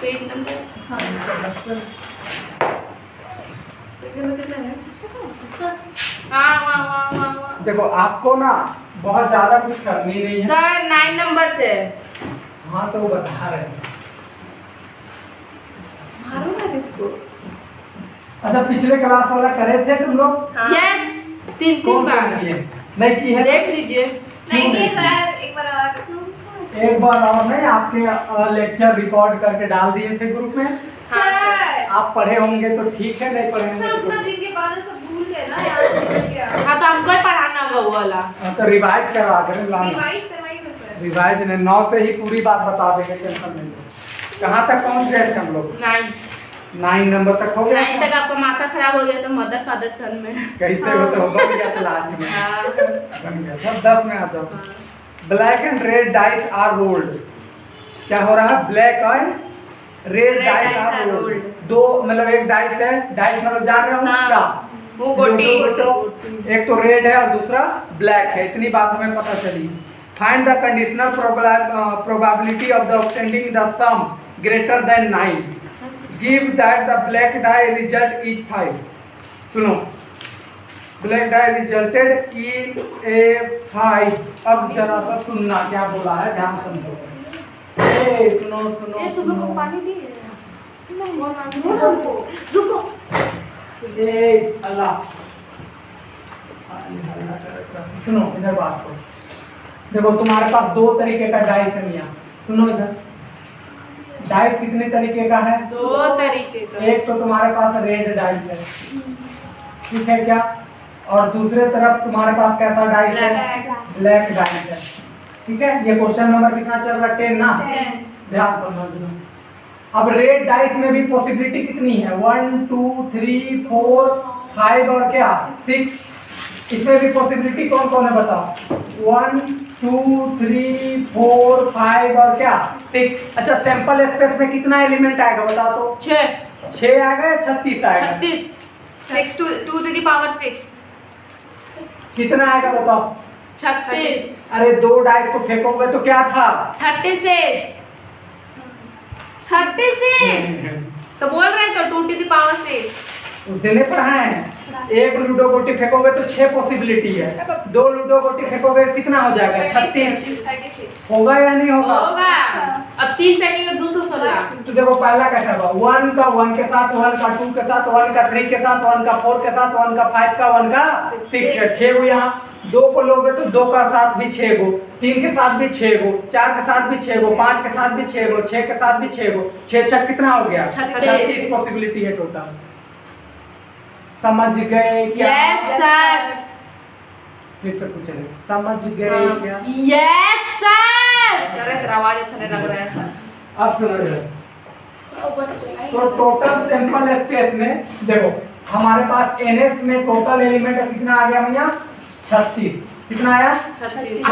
Page number कितना है sir? हाँ। देखो आपको ना बहुत ज्यादा कुछ करनी नहीं है सर 9 नंबर से। हाँ तो वो बता रहे हैं। मारो ना किसको? अच्छा पिछले क्लास वाला करे थे तुम लोग? यस 3 बार नहीं की है? देख लीजिए। नहीं सर एक बार और एक बार और नहीं, आपके लेक्चर रिकॉर्ड करके डाल दिए थे ग्रुप में। सर आप पढ़े होंगे तो ठीक है, नहीं पढ़े होंगे सर उतना तो दिन के बाद सब भूल गए ना, याद नहीं गया। हाँ तो हमको ही पढ़ाना होगा वो वाला। तो रिवाइज करवा करें रिवाइज करवाइए सर। रिवाइज ने 9 से ही पूरी बात बता देंगे, टेंशन नहीं लो। कहाँ तक पहुँच गए थे हम लोग? 9 नंबर तक हो गया। 9 तक आपका माथा खराब हो गया तो मदर फादर सन में कैसे हो तो बन गया था लास्ट में। बन गया था। 10 में आ जाओ। Black and red dice are rolled. क्या हो रहा है? ब्लैक और रेड डाइस आर रोल्ड। दो मतलब एक डाइस है, डाइस मतलब जान रहे हो क्या? वो गोटी। एक तो रेड है और दूसरा ब्लैक है, इतनी बात हमें पता चली। Find the conditional probability of the obtaining the some greater than 9। Give that the black dye result is 5। सुनो, ब्लैक डाई रिजल्टेड इन ए 5। अब जरा सा सुनना क्या बोला है, ध्यान समझो। सुनो सुनो ये तुम लोग को सुनो। पानी दी है? नहीं रुको। अल्लाह सुनो इधर बात को। देखो तुम्हारे पास 2 तरीके का डाइस है मियां। सुनो इधर, डाइस कितने तरीके का है? 2 तरीके का। एक तो तुम्हारे पास रेड डाइस है, ठीक है क्या? और दूसरे तरफ तुम्हारे पास कैसा डाइस है? ब्लैक डाइस है, ठीक है। ये क्वेश्चन नंबर कितना चल रहा है? 10 ना? ध्यान समझना। अब रेड डाइस में भी पॉसिबिलिटी कितनी है? 1 2 3 4 5 और क्या 6। इसमें भी पॉसिबिलिटी कौन कौन है बताओ? 1 2 3 4 5 और क्या 6। अच्छा सैंपल स्पेस में कितना एलिमेंट आएगा बताओ तो? 6 आएगा या 36 आएगा? 36। 6 to the power 6। कितना आएगा बताओ? 36। अरे 2 डाइस को फेंकोगे तो क्या था? 36। तो बोल रहे तो 2 to the power 6। देने पर है। एक लूडो गोटी फेंकोगे तो 6 पॉसिबिलिटी है, 2 लूडो गोटी फेंकोगे कितना हो जाएगा? 36 होगा या नहीं होगा? होगा। अब 3 फेंकेंगे 216। तो देखो पहला कैसा होगा? 1 का 1 के साथ, 1 का 2 के साथ, 1 का 3 के साथ, 1 का 4 के साथ, 1 का 5 का, 1 का 6 का। 6 गो यहाँ 2 को लोगे तो 2 का साथ भी 6 गो, 3 के साथ भी 6 गो, 4 के साथ भी 6 गो, 5 के साथ भी 6 गो, 6 के साथ भी 6 गो। 6 6 कितना हो गया? 36 पॉसिबिलिटी है टोटल। समझ गए क्या? Yes sir. फिर से पूछ रहे, समझ गए क्या? Yes sir. सर तेरा आवाज अच्छा नहीं लग रहा है। अब सुनो जरा। तो टोटल सैंपल स्पेस में देखो हमारे पास एनएस में टोटल एलिमेंट कितना आ गया भैया? 36। कितना आया? 36।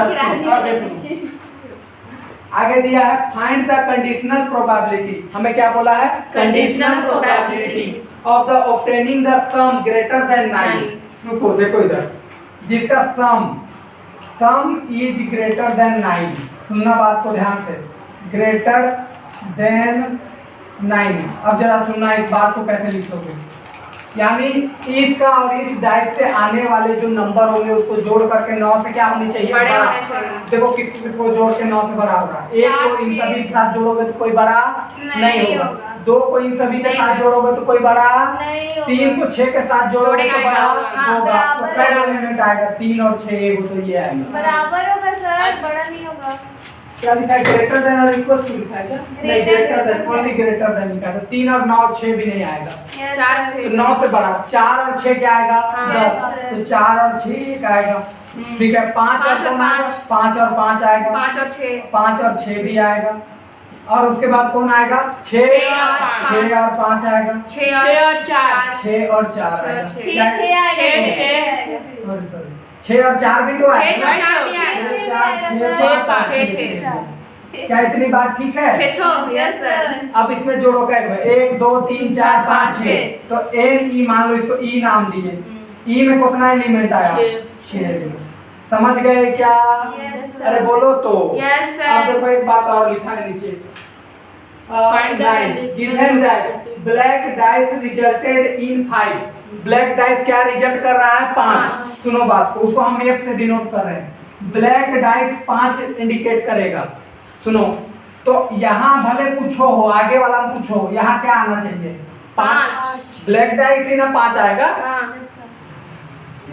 आगे दिया है फाइंड द कंडीशनल प्रोबेबिलिटी। हमें क्या बोला है? Conditional probability of the obtaining the some greater than 9। रुको देखो इधर, जिसका सम इज ग्रेटर देन 9। सुनना बात को ध्यान से, ग्रेटर देन 9। अब जरा सुनना इस बात को कैसे लिखोगे। यानी इसका और इस डाइस से आने वाले जो नंबर होंगे उसको जोड़ करके 9 से क्या होनी चाहिए? बड़े बड़ा। होने चाहिए। देखो किसको किसको जोड़ के 9 से बड़ा होगा? एक को इन सभी के साथ जोड़ोगे तो कोई बड़ा नहीं होगा। 2 को इन सभी के साथ जोड़ोगे तो कोई बड़ा नहीं होगा। 3 को 6 के साथ जोड़ोगे तो बड़ा होगा। तो क्या एलिमेंट आएगा? 3 और 6 तो ये आएगा। बराबर होगा सर, बड़ा नहीं होगा। क्या लिखा है? ग्रेटर देन और इक्वल टू लिखा है क्या? नहीं, greater than, only greater than लिखा है। तो 3 और 9 और 6 भी नहीं आएगा। 4 तो 6 9 से बड़ा 4 और 6 क्या आएगा? हाँ, 10। तो 4 और 6 एक आएगा, ठीक है। 5 और 5 5 और 5 आएगा, 5 और 6 5 और 6 भी आएगा। और उसके बाद कौन आएगा? 6 और 5 आएगा, 6 और 4 6 और 4 आएगा। 6 आएगा। सॉरी 6 और 4 भी तो आएगा। 6 और 4 भी आएगा। 6 क्या इतनी बात ठीक है? 6 यस सर। अब इसमें जोड़ो क्या है? 1 2 3 4 5 6। तो एन ई मान लो, इसको ई नाम दिए। ई में कितना एलिमेंट आया? 6 एलिमेंट। समझ गए क्या? यस अरे बोलो तो। यस अब सर। देखो एक बात और लिखा है नीचे, Find the 9 conditional given that black dice resulted in 5 black dice क्या रिजल्ट कर रहा है 5 सुनो बात को उसको हम F से डिनोट कर रहे हैं ब्लैक डाइस 5 इंडिकेट करेगा सुनो तो यहाँ भले कुछ हो आगे वाला में कुछ हो यहाँ क्या आना चाहिए 5 ब्लैक डाइस ही ना 5 आएगा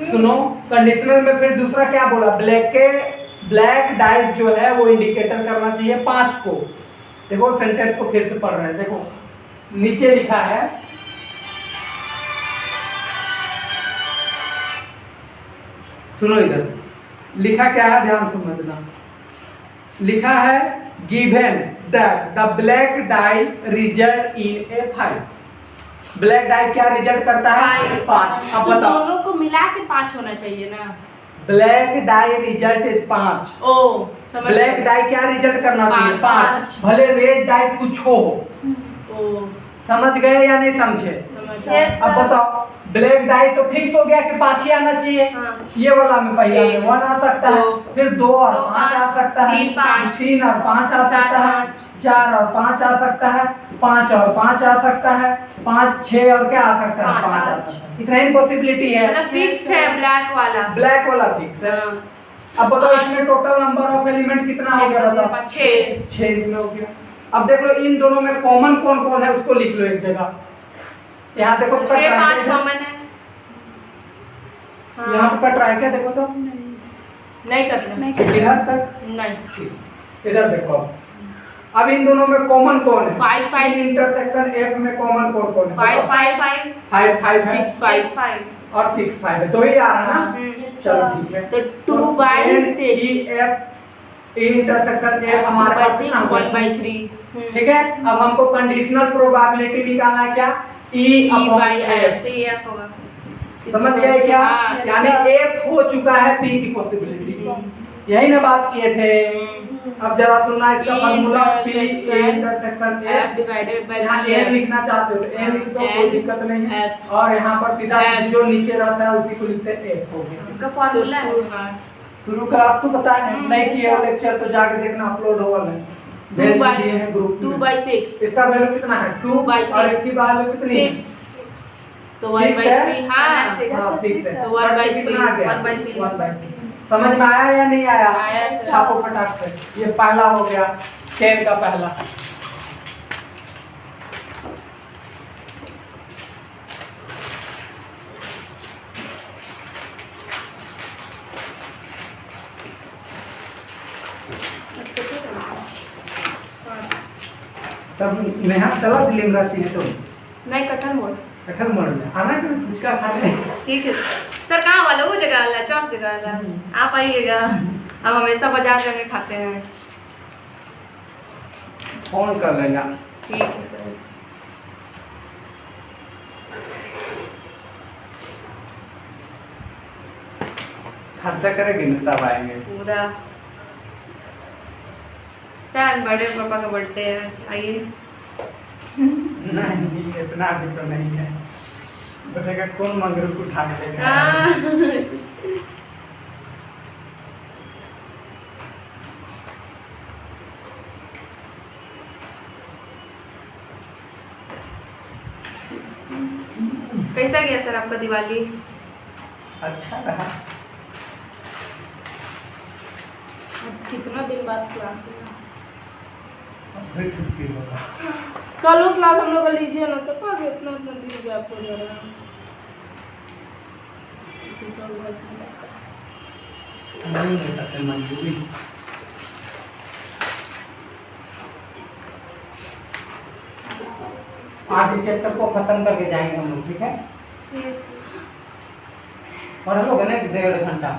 सुनो कंडीशनल में फिर दूसरा क्या बोला ब्लैक डाइस जो है वो इंडिकेटर करना चाहिए 5 को देखो सेंटेंस को फिर से पढ़ रहे हैं देखो नीचे लिखा है सुनो इधर लिखा क्या है ध्यान समझना लिखा है given that the black dye result in A 5 black dye क्या रिजल्ट करता है 5 अब तो बताओ दोनों को मिला के 5 होना चाहिए ना ब्लैक डाई रिजल्ट इज 5 ओ समझ ब्लैक डाई क्या रिजल्ट करना चाहिए 5 5 भले रेड डाइस कुछ हो ओ समझ गए या नहीं समझे समझ Yes. अब बताओ ब्लैक डाई तो फिक्स हो गया कि 5 ही आना चाहिए हाँ। ये वाला में पहला में 1 आ सकता है दो, फिर 2 और दो, 5 आ पाँच, सकता है तीन, पाँच, 3 और 5 आ सकता है पाँच, 4 और 5 आ सकता है 5 और 5 आ सकता है 5 6 और क्या आ सकता है 5 आ सकता है इतना ही पॉसिबिलिटी है मतलब फिक्स्ड है ब्लैक वाला ब्लैक वाला फिक्स है हाँ। अब बताओ इसमें टोटल नंबर ऑफ एलिमेंट कितना हो एक, गया दो, तीन, बताओ पाँच, 6 6 इसमें हो गया अब देख लो इन दोनों में कॉमन कौन कौन है उसको लिख लो एक जगह यहाँ देखो 6 5 यहाँ कॉमन है पे कट रहा है क्या देखो तो नहीं कट रहा इधर तक नहीं इधर देखो अब इन दोनों में कॉमन कौन है 5 5 इंटरसेक्शन F में कॉमन कौन है 5 5 5 5 है 6 5 5 और 6 5 है तो ही आ रहा है ना चलो ठीक है तो 2 by 6 F इंटरसेक्शन F हमारे पास कितना 1 होगा by 3 ठीक है अब हमको कंडीशनल प्रोबेबिलिटी निकालना है क्या E by F तो ये F होगा समझ गए क्या हाँ, यानी F हो चुका है P की पॉसिबिलिटी यही ना बात किए थे अब जरा सुनना इसका formula P intersection F F divided by यहाँ P N लिखना चाहते हो तो N लिख दो कोई दिक्कत नहीं है F और यहाँ पर सीधा F जो नीचे रहता है उसी को लिखते हैं F हो गया उसका फार्मूला है शुरू क्लास तो पता है नहीं किया लेक्चर तो जाके देखना अपलोड हो वाला है भेज दिए हैं ग्रुप 2 by 6 इसका वैल्यू कितना है 2 2 by और 6 इसकी वैल्यू कितनी है 6 तो 1 by 3 हाँ हाँ 6 है तो 1 by कितना आ 3 गया 1 by 3 1 by 3 समझ में आया या नहीं आया आया सर। छापो फटाक से ये पहला हो गया 10 का पहला तब नेहा चला दिल्ली में रहती है तो नहीं कटहल मोड़ कटहल मोड़ में आना कि फुचका खाने ठीक है सर कहाँ वाला वो जगह वाला चौक जगह वाला आप आइएगा हम हमेशा बाजार जाके खाते हैं फोन कर लेगा ठीक है सर खर्चा करेंगे ना तब आएंगे पूरा सर आज बर्थडे पापा का बर्थडे है आज आइए नहीं इतना भी तो नहीं है बताएगा कौन मंगरू को उठा के लेगा हाँ। कैसा गया सर आपका दिवाली अच्छा रहा कितना दिन बाद क्लास है अब फिर छुट्टी होगा कल वो क्लास हम लोग का लीजिए ना तो आगे इतना इतना दिन गैप हो जा रहा है नहीं हो सकते मजबूरी आज इस चैप्टर को खत्म करके जाएंगे हम लोग ठीक है और हम लोग है ना 1.5 घंटा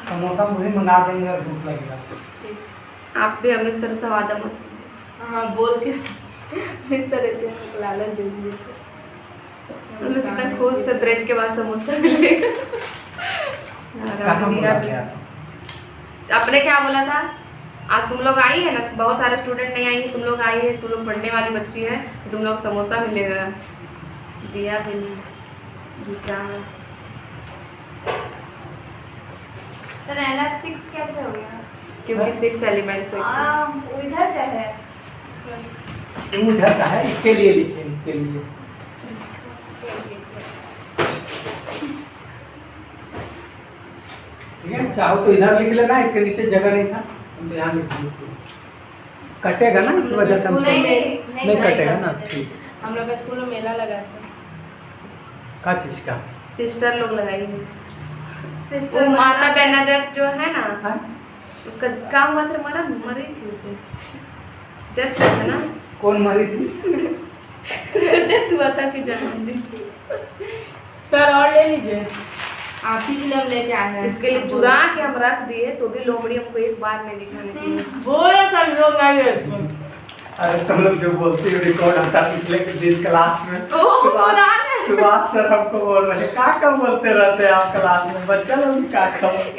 समोसा मुझे मंगा देंगे और भूख लगेगा आप भी अमित तरह से वादा मत कीजिए हाँ बोल के इस तरह से लालच दे दिए हम लोग कितना खुश थे ब्रेड के बाद समोसा मिलेगा कहाँ बोला गया था? आपने क्या बोला था आज तुम लोग आई है ना बहुत सारे स्टूडेंट नहीं आई तुम लोग आई है तुम लोग पढ़ने वाली बच्ची है तुम लोग समोसा मिलेगा दिया भी नहीं दूसरा सर NF6 कैसे हो गया? क्योंकि 6 एलिमेंट्स होते हैं इधर का है उधर का है, इसके लिए लिखे, इसके लिए। ठीक है, चाहो तो इधर लिख लेना, इसके नीचे जगह नहीं था, हम तो यहाँ लिख लेंगे। कटेगा ना इस वजह से हम नहीं कटेगा ना। ठीक, हम लोग का स्कूल में मेला लगा सर। का चीज का? सिस्टर लोग लगाई है। सिस्टर वो माता बेनादत जो है ना, हाँ? उसका क्या हुआ था, मरी थी उसको, डेथ है ना। कौन मरी थी? डेथ हुआ था कि जन्मदिन। सर और ले लीजिए, आप ही के लिए हम लेके आए हैं। इसके लिए चुरा के हम रख दिए, तो भी लोमड़ी हमको एक बार नहीं दिखाने के लिए। वो कल लोग नहीं गए। अरे तुम लोग जो बोलते हो रिकॉर्ड आता है पिछले दिन क्लास में। ओह, बोला है। सुभाष सर हमको बोल रहे हैं, क्या बोलते रहते हैं आप क्लास में, बच्चा लोग भी क्या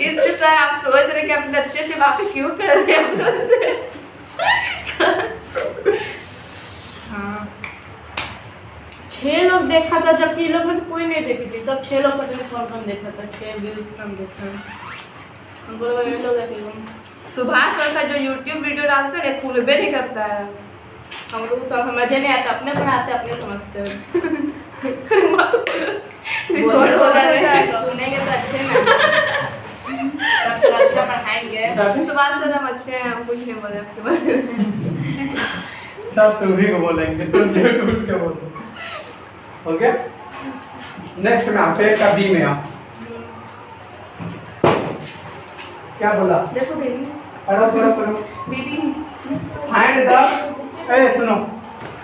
इसलिए सर आप सोच रहे कि अपने अच्छे से बातें क्यों कर रहे हैं हम लोग से। हाँ 6 लोग देखा था, जबकि लोग में से कोई नहीं देखी थी, तब 6 लोग पता नहीं कौन देखा था, 6 व्यूज कम देखा। हमको लगा ये लोग देखे। सुभाष सर का जो YouTube वीडियो डालते हैं खुलबे नहीं करता है। हम लोग सब समझे नहीं आता, अपने पढ़ाते अपने समझते हैं। रिकॉर्ड हो रहा है, सुनेंगे तो अच्छे ना, तब तो अच्छा पढ़ाएंगे। सुभाष सर हम अच्छे हैं, हम कुछ नहीं बोले आपके बारे में। सब तुम ही को बोलेंगे, तुम झूठ के बोलो। ओके, नेक्स्ट में आप पेड़ का बी में आप क्या बोला? देखो बेबी, पढ़ो पढ़ो पढ़ो। बेबी फाइंड द, ए सुनो,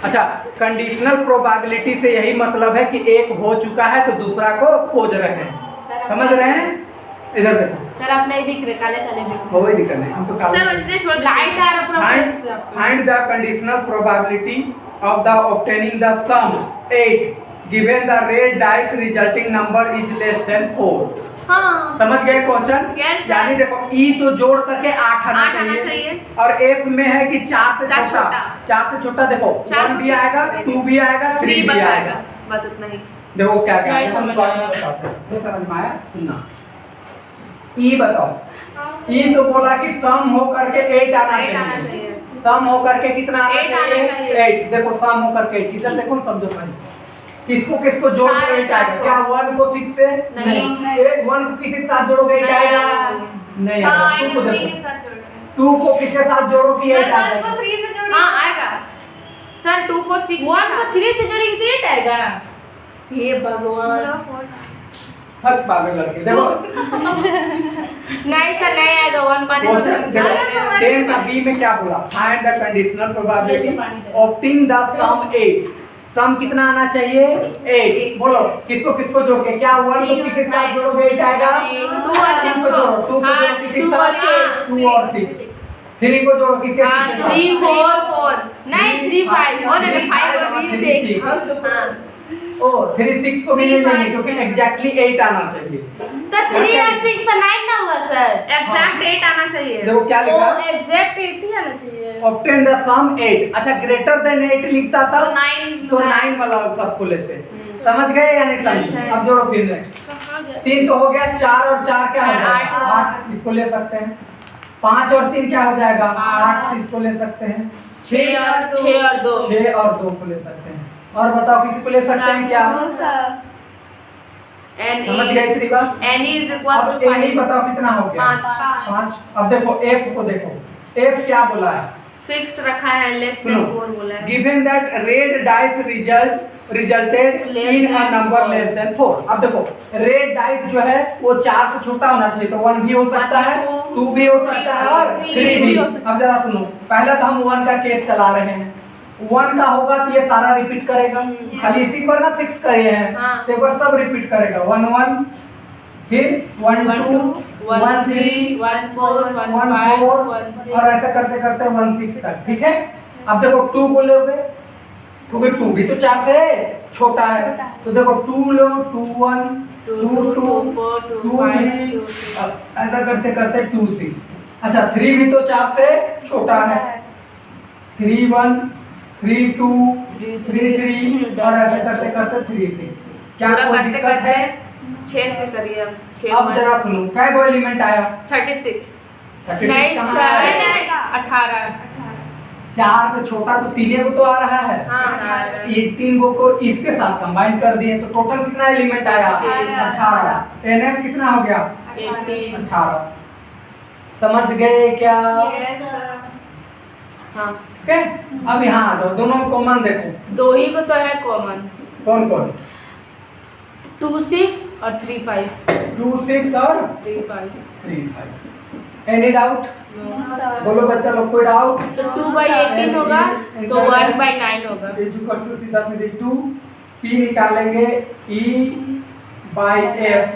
अच्छा, कंडीशनल प्रोबेबिलिटी से यही मतलब है कि एक हो चुका है तो दूसरा को खोज रहे हैं, समझ रहे हैं? इधर देखो सर, आप नहीं दिख रहे, काले काले दिख रहे। वो ही दिक्कत नहीं, हम तो काले। सर इसलिए छोड़ लाइट आ रहा है। Find the conditional probability of the obtaining the sum 8 given the red dice resulting number is less than 4। हाँ समझ गए क्वेश्चन? Yes, sir. यानी देखो ई तो जोड़ करके 8 आना चाहिए और एफ में है कि 4 से छोटा, 4 से छोटा देखो 1 भी आएगा, 2 भी आएगा, 3 भी आएगा, बस इतना ही। देखो क्या क्या नहीं है, हम समझ बाद में आया। बताते हैं। नहीं समझ में आया? सुनना, ई बताओ, ई तो बोला कि सम हो करके 8 आना 8 आना चाहिए, चाहिए। सम हो करके कितना आना 8 आना चाहिए? चाहिए। 8। देखो सम हो करके 8, इधर देखो समझो पहले किसको किसको जोड़ चार के और 8 चार आएगा? को। क्या 1 को 6 से? नहीं। 1 को किसी के साथ जोड़ोगे 8 आएगा? नहीं आएगा। 2 को देखो, 2 को किसके साथ जोड़ो कि 8 आएगा? 3 से जोड़िए। हाँ आएगा सर, 2 को 6 1 को 3 से जोड़ेंगे तो 8 आएगा। ये भगवान, हद पागल लड़के देखो। नहीं सर, नहीं आएगा। 1 पानी तो क्वेश्चन देखो 10 का बी में क्या बोला? Find the conditional probability obtaining the sum 8। Sum कितना आना चाहिए? 8। बोलो किसको किसको जोड़ के? क्या 1 को किसके साथ जोड़ोगे 8 आएगा? 2 और 6 को। 2 को जोड़ो किसके हाँ, साथ? 2 और 6। 3 को जोड़ो किसके हाँ, किसके साथ? 3 4 4 नहीं 3 5 ओ नहीं 5 और 3 6। हाँ ओ 3 6 को भी नहीं लेंगे क्योंकि एग्जैक्टली 8 आना चाहिए। तो 3 और 6 का 9 ना हुआ सर। एग्जैक्ट 8 आना चाहिए। देखो क्या लिखा? वो एग्जैक्ट 8 ही आना चाहिए। Obtain the sum 8। अच्छा ग्रेटर देन 8 लिखता था तो 9 तो 9 वाला सबको लेते। समझ गए या नहीं Yes, समझे? sir. अब जोड़ो फिर से। कहाँ गया? 3 तो हो गया, 4 और 4 क्या हो चार, जाएगा? 8 इसको ले सकते हैं। 5 और 3 क्या हो जाएगा? 8 इसको ले सकते हैं। 6 और 2 6 और 2 6 और 2 को ले सकते हैं। और बताओ किसी को ले सकते हैं क्या? समझ गए इतनी बात? n is equals अब to ए नहीं 5 बताओ कितना हो गया? 5 5। अब देखो एफ को देखो, एफ क्या बोला है? फिक्स्ड रखा है, लेस देन 4 बोला है। Given that red dice resulted Less in a than number 4. Less than 4। अब देखो रेड डाइस जो है वो 4 से छोटा होना चाहिए, तो 1 भी हो सकता है, 2 भी हो सकता है और 3 भी। अब जरा सुनो, पहले तो हम 1 का केस चला रहे हैं। 1 का होगा तो ये सारा रिपीट करेगा, खाली इसी पर ना फिक्स करे हैं, हाँ। तो एक बार सब रिपीट करेगा। 1 1 फिर 1 2 1 3 1 4 1 1 5 4 1 6 और ऐसा करते करते 1 6 तक। ठीक है, अब देखो 2 को लोगे क्योंकि 2 भी तो 4 से छोटा है, तो देखो 2 लो, 2 1 2 2 4 2 2 5 3 ऐसा करते करते 2 6। अच्छा 3 भी तो 4 से छोटा है, 3 1 3 2 3 3 और ऐसा करते करते 3 6। क्या पूरा कोई करते दिक्कत है? करते 6 से करिए अब 6 अब जरा सुनो, क्या कोई एलिमेंट आया? 36 36 नहीं कहाँ सर, आया? 18 4 से छोटा तो 3 को तो आ रहा है। हाँ ये 3 को इसके साथ कंबाइन कर दिए तो टोटल कितना एलिमेंट आया? 18। NF कितना हो गया? 18। समझ गए क्या? यस हाँ ओके, अब यहाँ आ जाओ, दोनों कॉमन देखो। 2 ही को तो है कॉमन। कौन कौन? 2 6 और 3 5। 2 6 और 3 5। 3 5। Any doubt? बोलो बच्चा लोग, कोई डाउट? तो 2/18 होगा तो 1/9 होगा। टू सीधा सीधे 2 P निकालेंगे E/F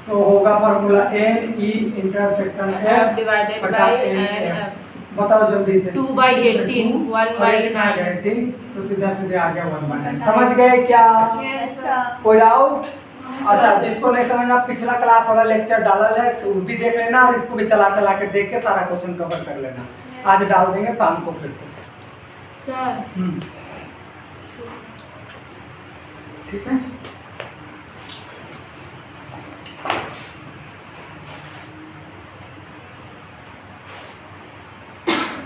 तो होगा formula NE intersection F divided by NF। बताओ जल्दी से। 2/18 1/9। 18 तो सीधा सीधे आ गया 1/9। समझ गए क्या? यस सर कोई डाउट? अच्छा, जिसको नहीं समझना पिछला क्लास वाला लेक्चर डाला है तो वो भी देख लेना और इसको भी चला चला के देख के सारा क्वेश्चन कवर कर लेना। आज डाल देंगे शाम को फिर से। सर ठीक है।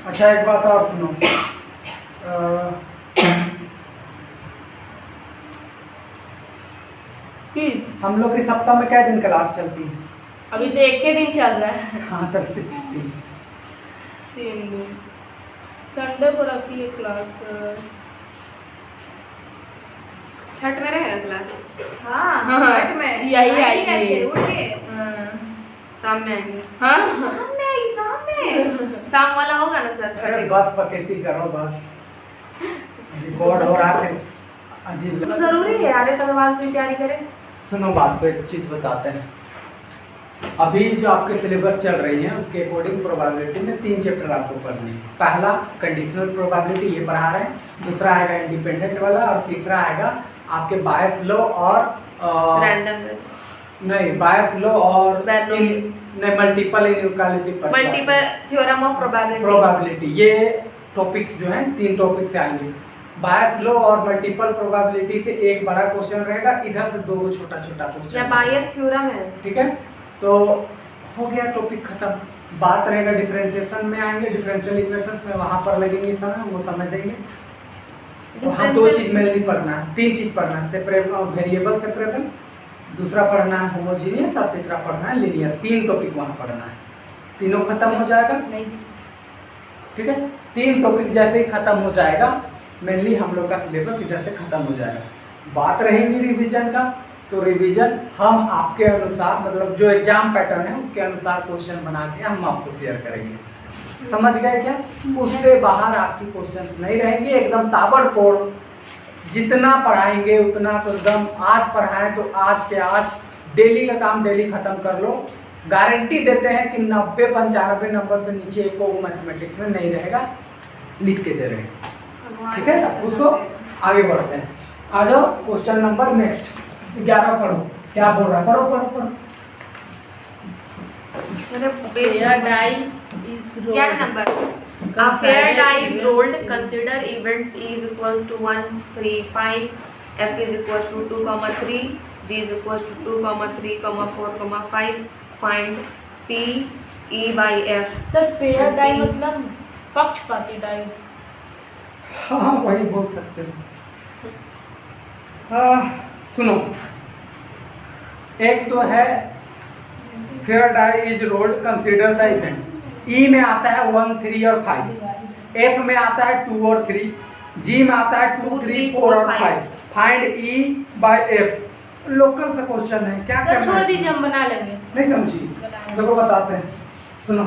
अच्छा, एक बात और सुनो। प्लीज। हम लोग के सप्ताह में क्या दिन क्लास चलती है? अभी तो एक ही दिन चल रहा है। हाँ, तब तो छुट्टी। 3 दिन। संडे को रखिए क्लास। छठ में रहेगा क्लास? हाँ छठ में यही आएगी। कैसे उठ के शाम में आएंगे। हाँ सामने आई सामने शाम वाला होगा ना सर छठ अरे का? बस पकेती करो बस। रिकॉर्ड हो रहा है। अजीब तो जरूरी है आरएस अग्रवाल से तैयारी करें। सुनो बात को, एक चीज बताते हैं। अभी जो आपके सिलेबस चल रही है उसके अकॉर्डिंग प्रोबेबिलिटी में 3 चैप्टर आपको पढ़ने हैं। पहला कंडीशनल प्रोबेबिलिटी, ये पढ़ा रहे हैं। दूसरा आएगा इंडिपेंडेंट वाला और तीसरा आएगा आपके बायस लॉ और रैंडम नहीं, बायस लॉ और Bernoulli। नहीं, multiple inequality multiple theorem of probability. Probability. ये टॉपिक्स जो हैं 3 टॉपिक से आएंगे। बायस लॉ और मल्टीपल प्रोबेबिलिटी से एक बड़ा क्वेश्चन रहेगा, इधर से 2 छोटा छोटा या क्वेश्चन। बायस थ्योरम है। ठीक है, तो हो गया टॉपिक खत्म। बात रहेगा डिफरेंशिएशन में आएंगे, डिफरेंशियल इक्वेशंस में, वहां पर लगेंगे समय, वो समय देंगे। वहाँ 2 चीज मेनली पढ़ना है, 3 चीज पढ़ना है। सेपरेबल, वेरिएबल सेपरेबल, दूसरा पढ़ना है होमोजीनियस और तीसरा पढ़ना है लीनियर। 3 टॉपिक वहाँ पढ़ना है। तीनों खत्म हो जाएगा। ठीक है, 3 टॉपिक जैसे ही खत्म हो जाएगा मेनली हम लोग का सिलेबस इधर से खत्म हो जाएगा। बात रहेगी रिवीजन का, तो रिवीजन हम आपके अनुसार, मतलब जो एग्जाम पैटर्न है उसके अनुसार क्वेश्चन बना के हम आपको शेयर करेंगे। समझ गए क्या? उससे बाहर आपकी क्वेश्चंस नहीं रहेंगे, एकदम ताबड़तोड़ जितना पढ़ाएंगे उतना तो एकदम। आज पढ़ाएं तो आज के आज डेली का काम डेली खत्म कर लो। गारंटी देते हैं कि 90-95 नंबर से नीचे एक को मैथमेटिक्स में नहीं रहेगा, लिख के दे रहे हैं। ठीक है, पूछो, आगे बढ़ते हैं। आ जाओ क्वेश्चन नंबर नेक्स्ट 11 पढ़ो। क्या बोल रहा है? पढ़ो पढ़ो पढ़ो। Fair die is rolled. 11 number. A fair die is rolled. Consider events E is equals to 1, 3, 5. F is equals to 2, 3. G is equals to 2, 3, 4, 5. Find P E by F. Sir fair die मतलब पक्षपाती die. हाँ, वही बोल सकते हो। सुनो, एक तो है fair die is rolled, consider the events. E में आता है 1, 3 और 5। एफ में आता है 2 और 3। जी में आता है 2, 3, 4 और 5। Find E bye F. Local सा क्वेश्चन है, क्या सर करना छोड़ है? दीजिए, हम बना लेंगे। नहीं समझी? देखो बताते हैं, सुनो।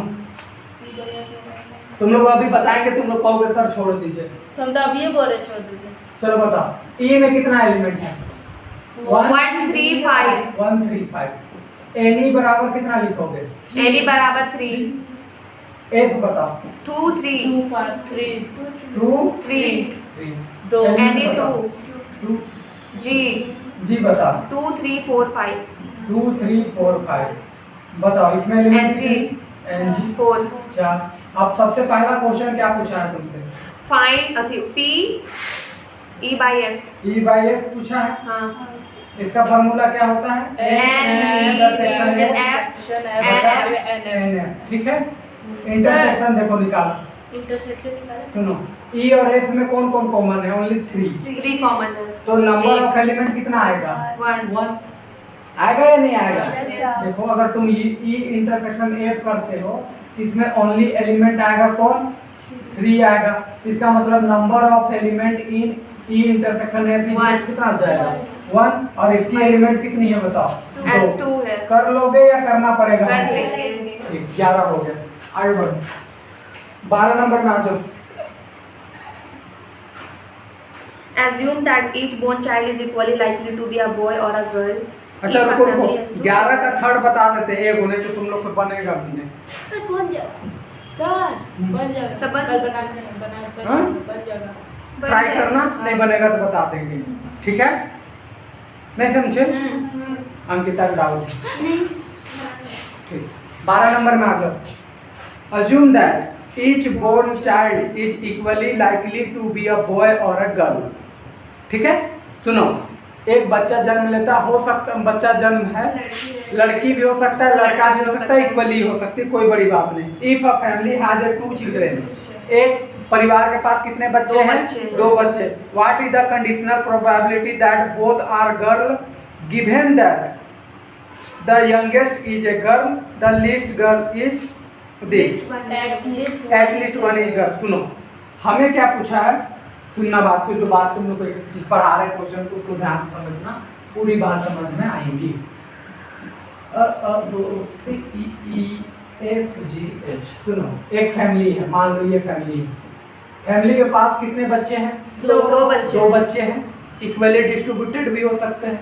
तुम लोग अभी बताएंगे, तुम लोग कहोगे सर छोड़ दीजिए, तो हम तो अब ये बोले छोड़ दीजिए। चलो बताओ, ई में कितना एलिमेंट है? 1, 3, 5. 1, 3, 5। एनी बराबर कितना लिखोगे? L बराबर 3. एफ बताओ। 2, 3. 2 5 3 2, 3. 3। 2 Any 2. 2। G. जी बताओ। 2, 3, 4, 5. 2, 3, 4, 5 बताओ। इसमें एलिमेंट NG. NG 4. 4। अब सबसे पहला क्वेश्चन क्या पूछा है तुमसे? Find P E by F. E by F पूछा है। हाँ। इसका फॉर्मूला क्या होता है? N, F, ठीक है, इंटरसेक्शन देखो निकालो। इंटरसेक्शन निकाले। सुनो ई और एफ में कौन कौन कॉमन है? ओनली 3। 3 कॉमन है। तो नंबर ऑफ एलिमेंट कितना आएगा? 1 आएगा या नहीं आएगा? Yes, sir. देखो अगर तुम ई इंटरसेक्शन एफ करते हो इसमें ओनली एलिमेंट आएगा कौन? 3 आएगा। इसका मतलब number of element in E intersection F कितना हो जाएगा? 1। और इसकी एलिमेंट कितनी है बताओ? 2 है। कर लोगे या करना पड़ेगा? कर लेंगे। ठीक, 11 हो गया। आगे बढ़ो 12 नंबर में आ जाओ। Assume that each born child is equally likely to be a boy or a girl. अच्छा If a रुको family has two 11 का थर्ड बता देते हैं, एक होने तो तुम लोग से बनेगा भी नहीं। सर बन जाएगा। सर बन जाएगा। सब बन कल हाँ? बन जाएगा। बन ट्राई जाएगा। करना, नहीं बनेगा तो बता देंगे। ठीक है, नहीं समझे? अंकिता का डाउट। ठीक, 12 नंबर में आ जाओ। Assume that each born child is equally likely to be a boy or a girl. ठीक है, सुनो एक बच्चा जन्म लेता, हो सकता बच्चा जन्म है, लड़की भी हो सकता है, लड़का भी हो सकता है, इक्वली हो सकती है, कोई बड़ी बात नहीं। If a family has 2 children, एक परिवार के पास कितने बच्चे हैं? 2 बच्चे। What is the conditional probability that both are girl given that the youngest is a girl, the least girl is this, at least 1 is girl. सुनो हमें क्या पूछा है, सुनना बात को, जो बात तुम लोग को एक चीज पढ़ा रहे क्वेश्चन को उसको ध्यान से समझना, पूरी बात समझ में आएगी। EFGH। सुनो एक फैमिली है, मान लो ये फैमिली है, फैमिली के पास कितने बच्चे हैं? 2 बच्चे हैं, इक्वली डिस्ट्रीब्यूटेड भी हो सकते हैं।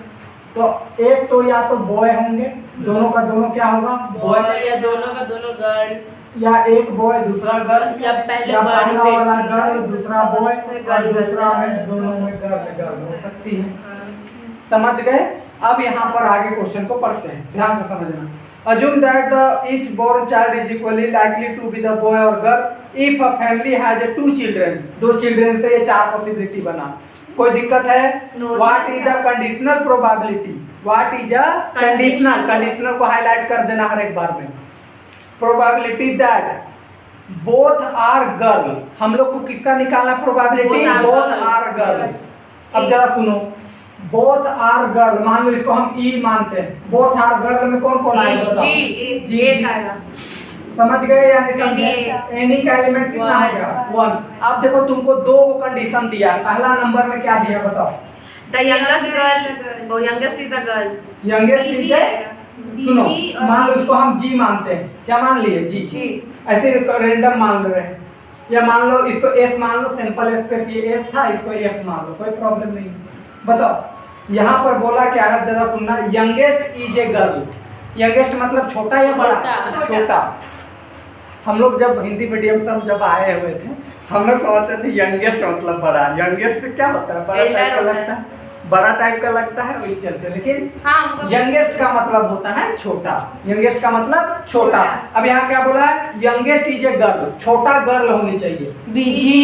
तो एक तो या तो बॉय होंगे, दोनों का दोनों क्या होगा? बॉय, या दोनों का दोनों गर्ल, या एक बॉय दूसरा गर्ल, या पहले या पहला बॉय वाला गर्ल दूसरा बॉय और गर्ल, दूसरा में दोनों में गर्ल हो सकती है। समझ गए? अब यहाँ पर आगे क्वेश्चन को पढ़ते हैं, ध्यान से समझना। Assume that the each born child is equally likely to be the boy or girl if a family has 2 children। 2 children से ये 4 पॉसिबिलिटी बना। कोई दिक्कत है? No, What sir. is the conditional probability? What is a conditional? Conditional को highlight कर देना हर एक बार में। Probability that both are girl। हम लोग को किसका निकालना probability? Both are both are girl। अब जरा सुनो, बोथ आर गर्ल, मान लो इसको हम ई मानते हैं, बोथ आर गर्ल में कौन कौन आएगा बताओ? जी आएगा। समझ गए या नहीं समझे? Any। एनी का एलिमेंट कितना हो गया? 1। अब देखो तुमको 2 कंडीशन दिया है, पहला नंबर में क्या दिया बताओ? The youngest girl, oh youngest is a girl। Youngest जी इज है, आएगा। सुनो जी और मान लो जी। इसको हम जी मानते हैं, क्या मान लिए? जी। जी। ऐसे रेंडम मान लो रहे, या मान लो इसको एस मान लो, सिंपल स्पेस ये एस था, इसको एफ मान लो, कोई प्रॉब्लम नहीं। बताओ यहाँ पर बोला क्या है, जरा सुनना। Youngest is a girl, youngest मतलब छोटा या बड़ा? छोटा। हम लोग जब हिंदी मीडियम से हम जब आए हुए थे, हम लोग समझते थे यंगेस्ट मतलब बड़ा। यंगेस्ट से क्या होता है? बड़ा टाइप का लगता है, बड़ा टाइप का लगता है, वही चलते। लेकिन हाँ हमको यंगेस्ट का मतलब होता है छोटा, यंगेस्ट का मतलब छोटा। अब यहाँ क्या बोला है? यंगेस्ट इज ए गर्ल, छोटा गर्ल होनी चाहिए। बीजी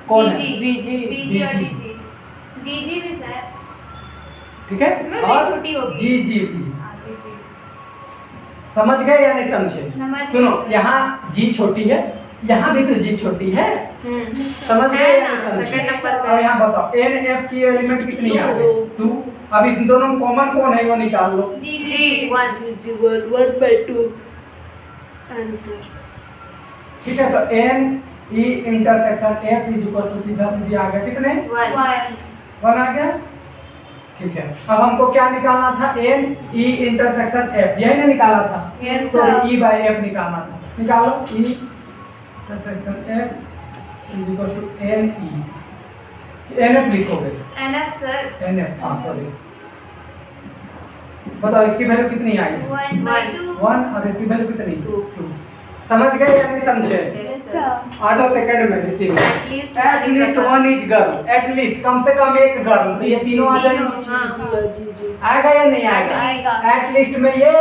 कौन है? बीजी बीजी और जीजी। जीजी भी सर, ठीक है, इसमें भी और छोटी होगी। जी जी भी। जीजी। समझ गए या नहीं समझे? समझ गए। सुनो यहाँ जी छोटी है, यहाँ भी तो जी छोटी है, समझ गए है या ना, नहीं सेकंड समझे? नंबर अब पे। यहाँ बताओ एन एफ की एलिमेंट कितनी आ गई? 2। 2। अब इस दोनों में कॉमन कौन है वो निकाल लो। जी 1। जी 1/2 आंसर। ठीक है, तो N E intersection F is equal to सीधा सीधी आ गया कितने? 1 आ गया। ठीक है, अब हमको क्या निकालना था? एन ई इंटरसेक्शन एफ, यही ना निकाला था? Yes, तो sir। ई बाय एफ निकालना था, निकालो। E intersection F is equal to N E, N F लिखोगे? NF sir. एन एफ, हाँ सॉरी। बताओ इसकी वैल्यू कितनी आई? 1 और इसकी वैल्यू कितनी? 2। समझ गए या नहीं समझे? Yes, sir। आ जाओ सेकंड में इसी में। At at least 1 is girl, at least कम से कम एक गर्ल, तो ये तीनों आ जाएंगे। हाँ। जी आएगा या नहीं आएगा? आएगा। एटलीस्ट में ये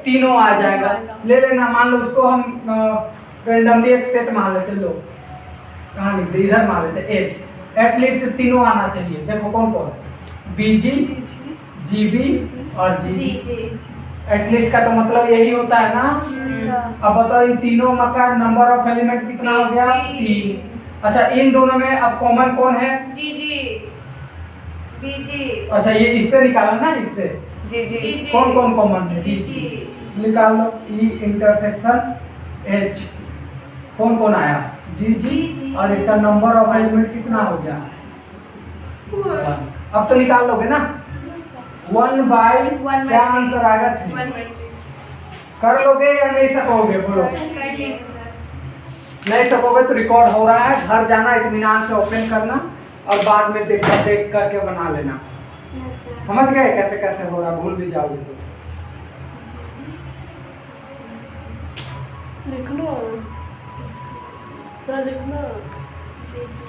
तीनों आ जाएगा। ले लेना, मान लो उसको हम रेंडमली एक सेट मान लेते, लो कहाँ लिखते, इधर मान लेते एच। एटलीस्ट तीनों आना चाहिए। देखो कौन कौन? बीजी, जीबी और जीजी। एटलीस्ट का तो मतलब यही होता है ना। अब बताओ इन तीनों में का नंबर ऑफ एलिमेंट कितना हो गया? 3। अच्छा इन दोनों में अब कॉमन कौन है? जी जी बी जी। अच्छा ये इससे निकाला ना, इससे जी जी कौन कौन कॉमन है? जी जी निकाल लो। ई इंटरसेक्शन एच कौन कौन आया? जी जी। और इसका नंबर ऑफ एलिमेंट कितना हो गया? 1। अब तो निकाल लोगे ना? 1/, क्या आंसर आएगा? 3। 1/3 कर लोगे या नहीं सकोगे? बोलो। कर लेंगे सर। नहीं सकोगे तो रिकॉर्ड हो रहा है, घर जाना इत्मीनान से ओपन करना और बाद में देख करके बना लेना। समझ गए कैसे कैसे होगा? भूल भी जाओगे तो लिख लो सर, लिख लो। जी जी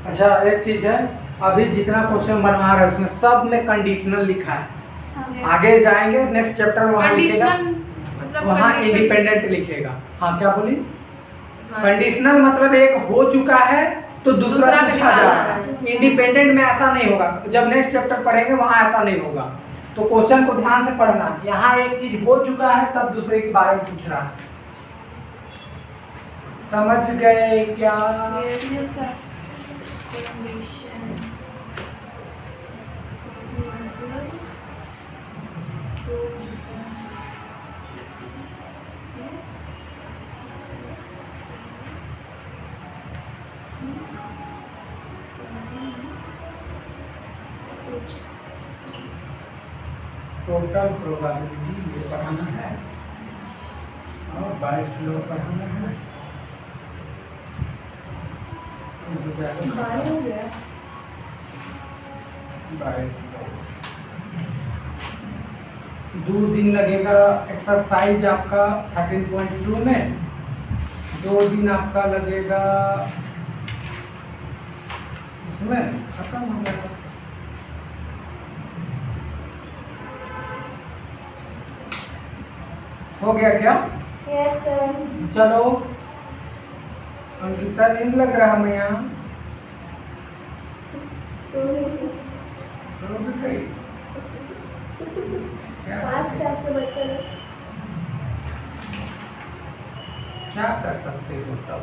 अच्छा एक चीज है, अभी जितना क्वेश्चन बनवा रहे हैं उसमें सब में कंडीशनल लिखा है। आगे जाएंगे नेक्स्ट चैप्टर वहाँ लिखेगा, मतलब वहाँ condition- इंडिपेंडेंट लिखेगा। हाँ क्या बोली? हाँ। कंडीशनल मतलब एक हो चुका है तो दूसरा दूसरा पूछा निकाल जा रहा रहा है। है। इंडिपेंडेंट में ऐसा नहीं होगा, जब नेक्स्ट चैप्टर पढ़ेंगे वहाँ ऐसा नहीं होगा। तो क्वेश्चन को ध्यान से पढ़ना, यहाँ एक चीज हो चुका है तब दूसरे के बारे में पूछ रहा है। समझ गए क्या? टोटल प्रोबेबिलिटी ये पढ़ाना है और बाय फ्लो पढ़ाना है। दो दिन लगेगा एक्सरसाइज आपका 13.2 में, 2 दिन आपका लगेगा उसमें, खत्म हो जाएगा। हो गया क्या? Yes sir. चलो अंकिता नींद लग रहा है यहाँ। चलो भी गई क्या? फास्ट आपके बच्चे क्या कर सकते हो तब?